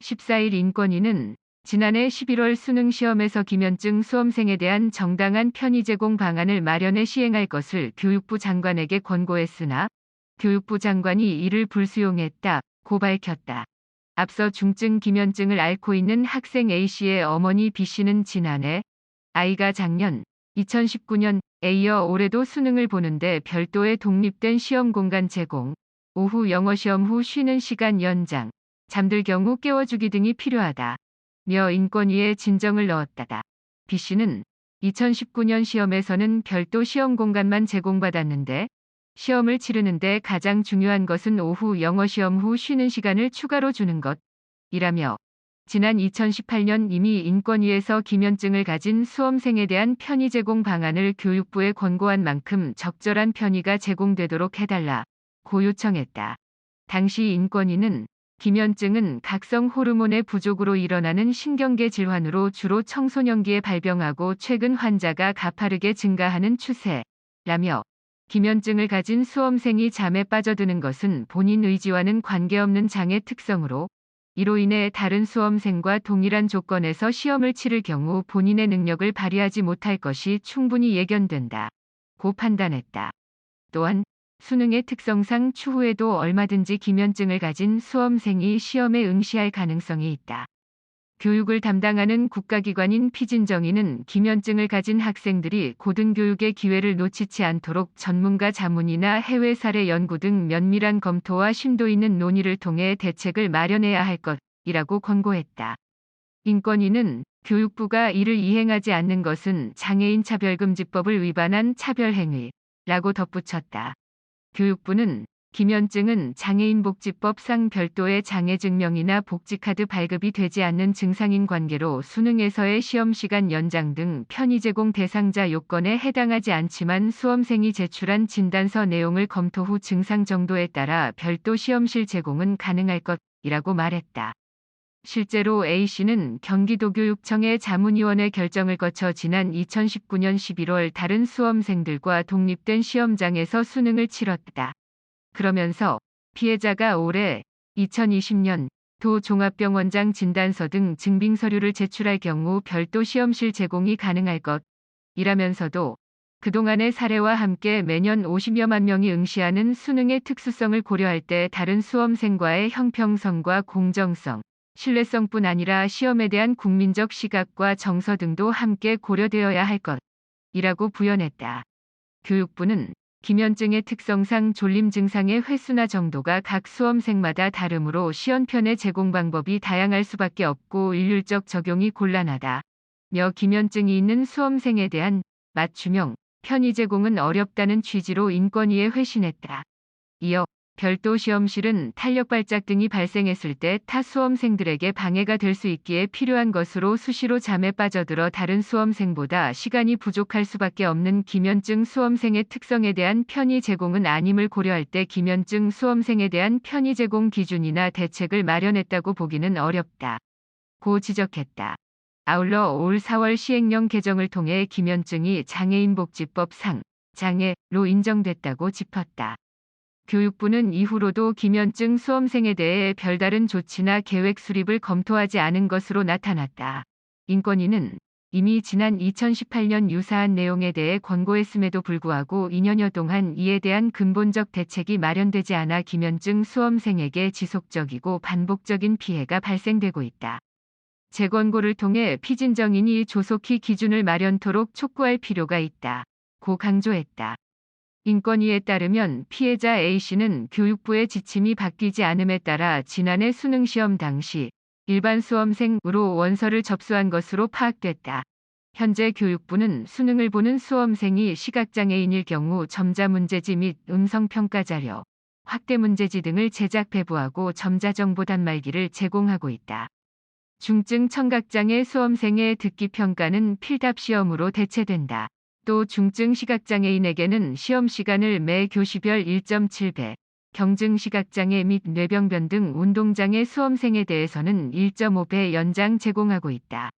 14일 인권위는 지난해 11월 수능 시험에서 기면증 수험생에 대한 정당한 편의 제공 방안을 마련해 시행할 것을 교육부 장관에게 권고했으나 교육부 장관이 이를 불수용했다고 밝혔다. 앞서 중증 기면증을 앓고 있는 학생 A씨의 어머니 B씨는 지난해 아이가 작년 2019년에 이어 올해도 수능을 보는데 별도의 독립된 시험 공간 제공, 오후 영어 시험 후 쉬는 시간 연장, 잠들 경우 깨워주기 등이 필요하다. 며 인권위에 진정을 넣었다. B씨는 2019년 시험에서는 별도 시험 공간만 제공받았는데 시험을 치르는데 가장 중요한 것은 오후 영어 시험 후 쉬는 시간을 추가로 주는 것이라며 지난 2018년 이미 인권위에서 기면증을 가진 수험생에 대한 편의 제공 방안을 교육부에 권고한 만큼 적절한 편의가 제공되도록 해달라고 요청했다. 당시 인권위는 기면증은 각성 호르몬의 부족으로 일어나는 신경계 질환으로 주로 청소년기에 발병하고 최근 환자가 가파르게 증가하는 추세라며 기면증을 가진 수험생이 잠에 빠져드는 것은 본인 의지와는 관계없는 장애 특성으로 이로 인해 다른 수험생과 동일한 조건에서 시험을 치를 경우 본인의 능력을 발휘하지 못할 것이 충분히 예견된다고 판단했다. 또한 수능의 특성상 추후에도 얼마든지 기면증을 가진 수험생이 시험에 응시할 가능성이 있다. 교육을 담당하는 국가기관인 피진정위는 기면증을 가진 학생들이 고등교육의 기회를 놓치지 않도록 전문가 자문이나 해외 사례 연구 등 면밀한 검토와 심도 있는 논의를 통해 대책을 마련해야 할 것이라고 권고했다. 인권위는 교육부가 이를 이행하지 않는 것은 장애인 차별금지법을 위반한 차별행위라고 덧붙였다. 교육부는 기면증은 장애인복지법상 별도의 장애증명이나 복지카드 발급이 되지 않는 증상인 관계로 수능에서의 시험시간 연장 등 편의 제공 대상자 요건에 해당하지 않지만 수험생이 제출한 진단서 내용을 검토 후 증상 정도에 따라 별도 시험실 제공은 가능할 것이라고 말했다. 실제로 A씨는 경기도교육청의 자문위원회 결정을 거쳐 지난 2019년 11월 다른 수험생들과 독립된 시험장에서 수능을 치렀다. 그러면서 피해자가 올해 2020년 도 종합병원장 진단서 등 증빙 서류를 제출할 경우 별도 시험실 제공이 가능할 것이라면서도 그동안의 사례와 함께 매년 50여만 명이 응시하는 수능의 특수성을 고려할 때 다른 수험생과의 형평성과 공정성, 신뢰성뿐 아니라 시험에 대한 국민적 시각과 정서 등도 함께 고려되어야 할 것이라고 부연했다. 교육부는 기면증의 특성상 졸림 증상의 횟수나 정도가 각 수험생마다 다르므로 시험편의 제공 방법이 다양할 수밖에 없고 일률적 적용이 곤란하다. 며 기면증이 있는 수험생에 대한 맞춤형 편의 제공은 어렵다는 취지로 인권위에 회신했다. 이어 별도 시험실은 탄력 발작 등이 발생했을 때 타 수험생들에게 방해가 될 수 있기에 필요한 것으로 수시로 잠에 빠져들어 다른 수험생보다 시간이 부족할 수밖에 없는 기면증 수험생의 특성에 대한 편의 제공은 아님을 고려할 때 기면증 수험생에 대한 편의 제공 기준이나 대책을 마련했다고 보기는 어렵다고 지적했다. 아울러 올 4월 시행령 개정을 통해 기면증이 장애인복지법상 장애로 인정됐다고 짚었다. 교육부는 이후로도 기면증 수험생에 대해 별다른 조치나 계획 수립을 검토하지 않은 것으로 나타났다. 인권위는 이미 지난 2018년 유사한 내용에 대해 권고했음에도 불구하고 2년여 동안 이에 대한 근본적 대책이 마련되지 않아 기면증 수험생에게 지속적이고 반복적인 피해가 발생되고 있다. 재권고를 통해 피진정인이 조속히 기준을 마련토록 촉구할 필요가 있다고 강조했다. 인권위에 따르면 피해자 A씨는 교육부의 지침이 바뀌지 않음에 따라 지난해 수능시험 당시 일반 수험생으로 원서를 접수한 것으로 파악됐다. 현재 교육부는 수능을 보는 수험생이 시각장애인일 경우 점자 문제지 및 음성평가 자료, 확대 문제지 등을 제작 배부하고 점자 정보 단말기를 제공하고 있다. 중증 청각장애 수험생의 듣기 평가는 필답 시험으로 대체된다. 또 중증 시각장애인에게는 시험 시간을 매 교시별 1.7배, 경증 시각장애 및 뇌병변 등 운동장애 수험생에 대해서는 1.5배 연장 제공하고 있다.